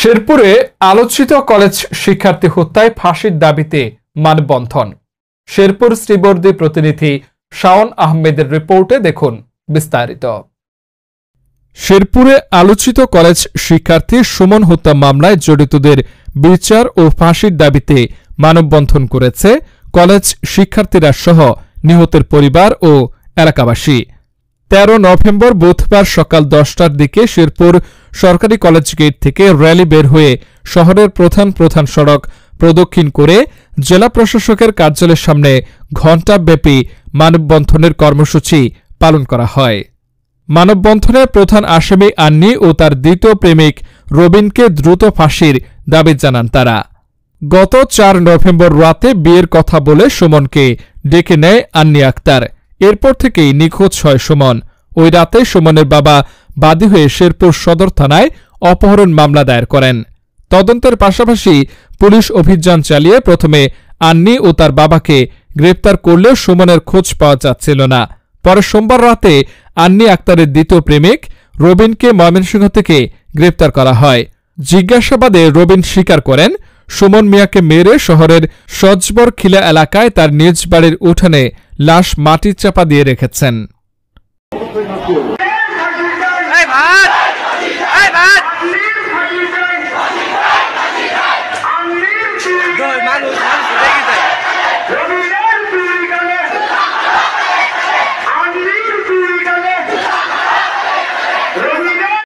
শেরপুরে আলোচিত কলেজ শিক্ষার্থী হত্যায় ফাঁসির দাবিতে মানববন্ধন। শেরপুর শ্রীবর্দী প্রতিনিধি শাওন আহমেদের রিপোর্টে দেখুন বিস্তারিত। শেরপুরে আলোচিত কলেজ শিক্ষার্থী সুমন হত্যা মামলায় জড়িতদের বিচার ও ফাঁসির দাবিতে মানববন্ধন করেছে কলেজ শিক্ষার্থীরা সহ নিহতের পরিবার ও এলাকাবাসী। 13 নভেম্বর বুধবার সকাল 10টার দিকে শেরপুর সরকারি কলেজ গেট থেকে র্যালি বের হয়ে শহরের প্রধান প্রধান সড়ক প্রদক্ষিণ করে জেলা প্রশাসকের কার্যালয়ের সামনে ঘণ্টাব্যাপী মানববন্ধনের কর্মসূচি পালন করা হয়। মানববন্ধনে প্রধান আসামি আন্নি ও তার দ্বিতীয় প্রেমিক রবিনকে দ্রুত ফাঁসির দাবি জানান তারা। গত 4 নভেম্বর রাতে বিয়ের কথা বলে সুমনকে ডেকে নেয় আন্নি আক্তার। এরপর থেকেই নিখোঁজ হয় সুমন। ওই রাতে সুমনের বাবা বাদী হয়ে শেরপুর সদর থানায় অপহরণ মামলা দায়ের করেন। তদন্তের পাশাপাশি পুলিশ অভিযান চালিয়ে প্রথমে আন্নি ও তার বাবাকে গ্রেপ্তার করলেও সুমনের খোঁজ পাওয়া যাচ্ছিল না। পরে সোমবার রাতে আন্নি আক্তারের দ্বিতীয় প্রেমিক রবিনকে ময়মনসিংহ থেকে গ্রেপ্তার করা হয়। জিজ্ঞাসাবাদে রবিন স্বীকার করেন সুমন মিয়াকে মেরে শহরের সজবর খিলা এলাকায় তার নিজ বাড়ির উঠানে লাশ মাটির চাপা দিয়ে রেখেছেন।